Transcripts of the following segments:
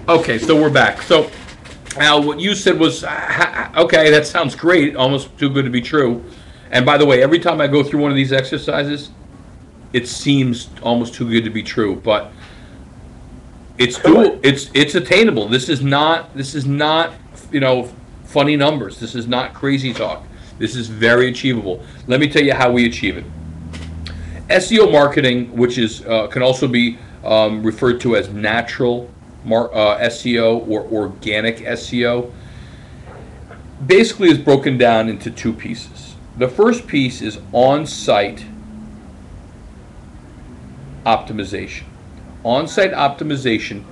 Okay, so we're back. So, Al, what you said was, okay, that sounds great, almost too good to be true. And by the way, every time I go through one of these exercises, it seems almost too good to be true. But it's doable. It's attainable. This is not funny numbers. This is not crazy talk. This is very achievable. Let me tell you how we achieve it. SEO marketing, which is can also be referred to as natural SEO or organic SEO, basically is broken down into two pieces. The first piece is on-site optimization. On-site optimization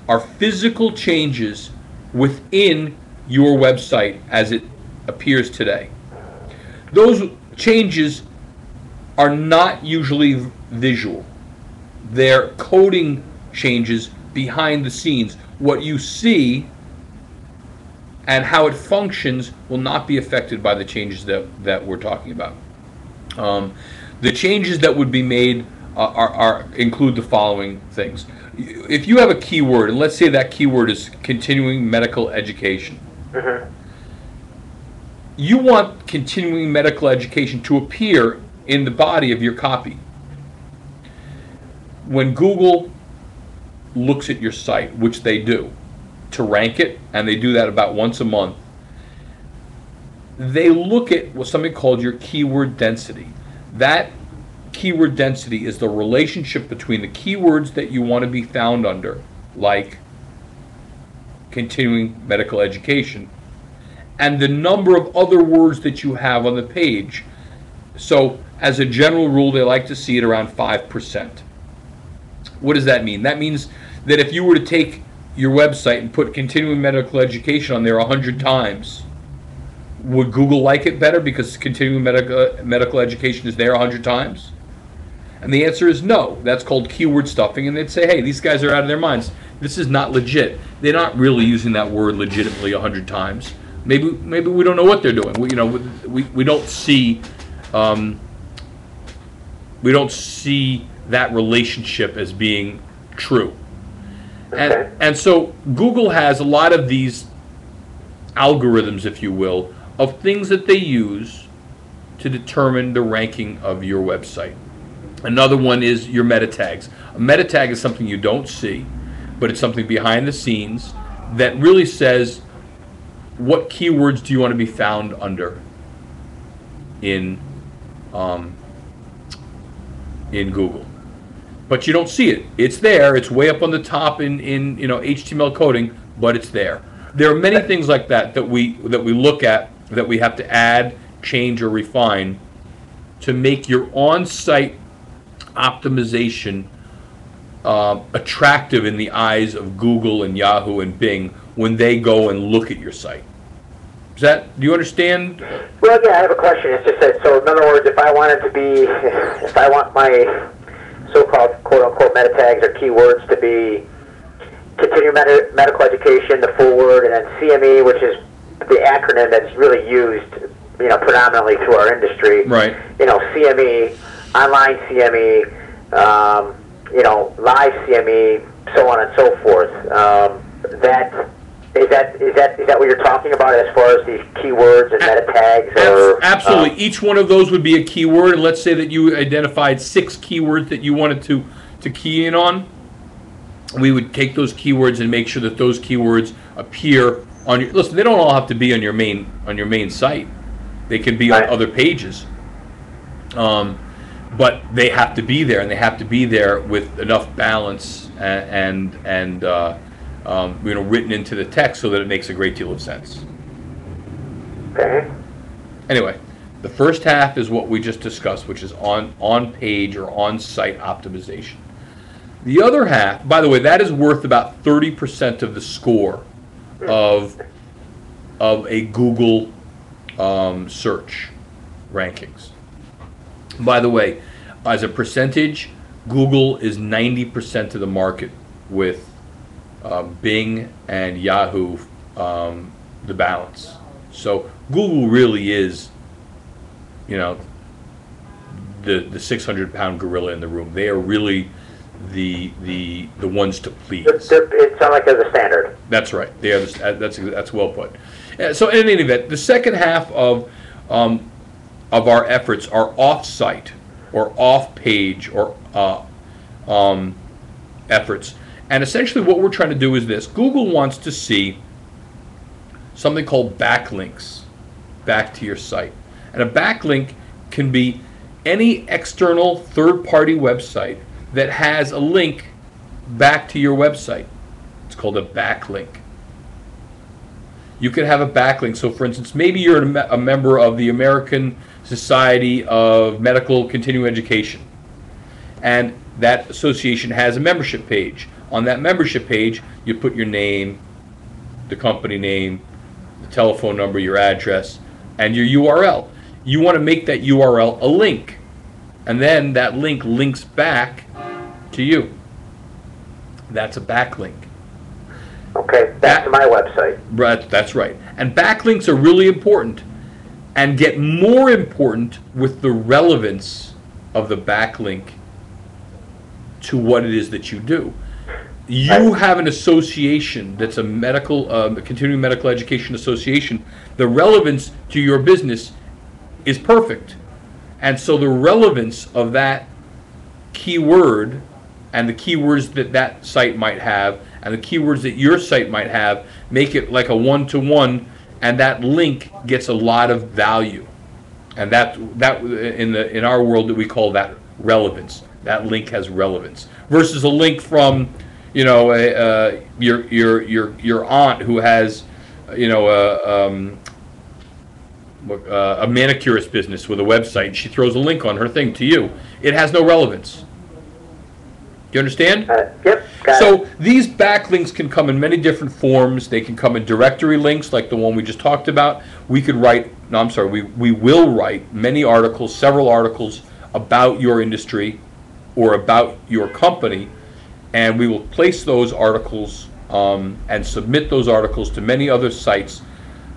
are physical changes within your website as it appears today. Those changes are not usually visual. They're coding changes behind the scenes. What you see and how it functions will not be affected by the changes that we're talking about. The changes that would be made include the following things. If you have a keyword, and let's say that keyword is continuing medical education, you want continuing medical education to appear in the body of your copy. When Google looks at your site, which they do, to rank it, and they do that about once a month, they look at something called your keyword density. That keyword density is the relationship between the keywords that you want to be found under, like continuing medical education, and the number of other words that you have on the page. So as a general rule, they like to see it around 5%. What does that mean? That means that if you were to take your website and put continuing medical education on there 100 times, would Google like it better because continuing medical education is there 100 times? And the answer is no. That's called keyword stuffing, and they'd say, hey, these guys are out of their minds. This is not legit. They're not really using that word legitimately 100 times. Maybe we don't know what they're doing. We don't see that relationship as being true. And so Google has a lot of these algorithms, if you will, of things that they use to determine the ranking of your website. Another one is your meta tags. A meta tag is something you don't see, but it's something behind the scenes that really says what keywords do you want to be found under in Google. But you don't see it. It's there. It's way up on the top in HTML coding, but it's there. There are many things like that that we look at that we have to add, change, or refine to make your on-site optimization attractive in the eyes of Google and Yahoo and Bing when they go and look at your site. Do you understand? Well, yeah, I have a question. It's just that, so in other words, if I want my so-called quote-unquote meta tags or keywords to be continuing medical education, the full word, and then CME, which is the acronym that's really used, predominantly through our industry. Right. CME, online CME, live CME, so on and so forth. Is that what you're talking about as far as these keywords and meta tags? Absolutely. Each one of those would be a keyword. And let's say that you identified 6 keywords that you wanted to key in on. We would take those keywords and make sure that those keywords appear on your. Listen, they don't all have to be on your main site. They can be on other pages. But they have to be there, and they have to be there with enough balance and written into the text so that it makes a great deal of sense. Okay. Anyway, the first half is what we just discussed, which is on-page or on-site optimization. The other half, by the way, that is worth about 30% of the score of a Google search rankings. By the way, as a percentage, Google is 90% of the market with Bing and Yahoo, the balance. So Google really is, the 600-pound gorilla in the room. They are really the ones to please. It sounds like there's a standard. That's right. That's well put. So in any event, the second half of our efforts are off-site or off-page or efforts. And essentially what we're trying to do is this. Google wants to see something called backlinks back to your site. And a backlink can be any external third-party website that has a link back to your website. It's called a backlink. You can have a backlink. So for instance, maybe you're a member of the American Society of Medical Continuing Education, and that association has a membership page. On that membership page, you put your name, the company name, the telephone number, your address, and your URL. You want to make that URL a link, and then that link links back to you. That's a backlink. Okay, back to my website. Right, that's right. And backlinks are really important and get more important with the relevance of the backlink to what it is that you do. You have an association that's a continuing medical education association. The relevance to your business is perfect. And so the relevance of that keyword and the keywords that that site might have and the keywords that your site might have make it like a one-to-one, and that link gets a lot of value. And that in our world that we call that relevance. That link has relevance versus a link from, you know, your aunt who has, you know, a manicurist business with a website. She throws a link on her thing to you. It has no relevance. Do you understand? Yep. So these backlinks can come in many different forms. They can come in directory links like the one we just talked about. We could write, no, I'm sorry, we will write many articles, several articles about your industry or about your company, and we will place those articles and submit those articles to many other sites,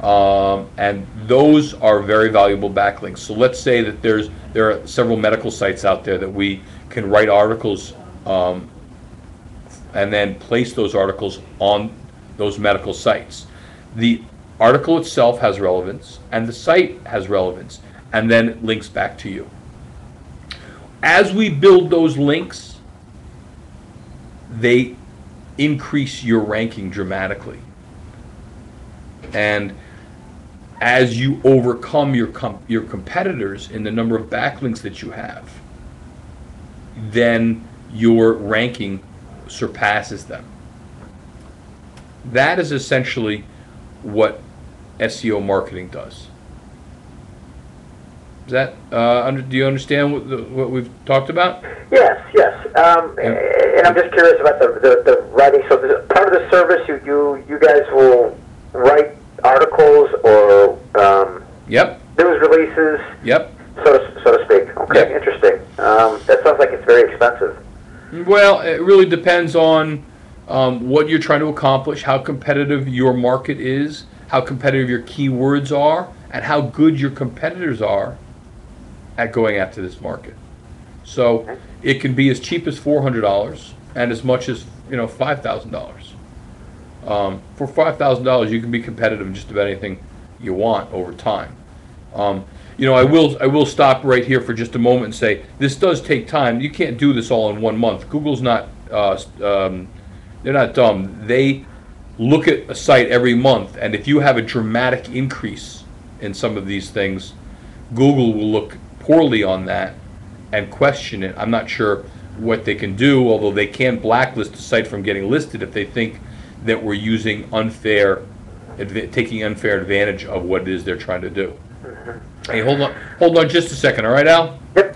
and those are very valuable backlinks. So let's say that there are several medical sites out there that we can write articles and then place those articles on those medical sites. The article itself has relevance, and the site has relevance, and then it links back to you. As we build those links, they increase your ranking dramatically. And as you overcome your competitors in the number of backlinks that you have, then your ranking surpasses them. That is essentially what SEO marketing does. Is that do you understand what we've talked about? Yes. And I'm just curious about the writing. So part of the service, you guys will write articles or Yep. news releases. Yep. So to speak. Okay, Yep. Interesting. That sounds like it's very expensive. Well, it really depends on what you're trying to accomplish, how competitive your market is, how competitive your keywords are, and how good your competitors are at going after this market. So it can be as cheap as $400 and as much as, you know, $5,000. For $5,000, you can be competitive in just about anything you want over time. You know, I will stop right here for just a moment and say this does take time. You can't do this all in 1 month. Google's not they're not dumb. They look at a site every month, and if you have a dramatic increase in some of these things, Google will look poorly on that and question it. I'm not sure what they can do, although they can blacklist a site from getting listed if they think that we're using taking unfair advantage of what it is they're trying to do. Hey, hold on just a second, all right, Al? Yep.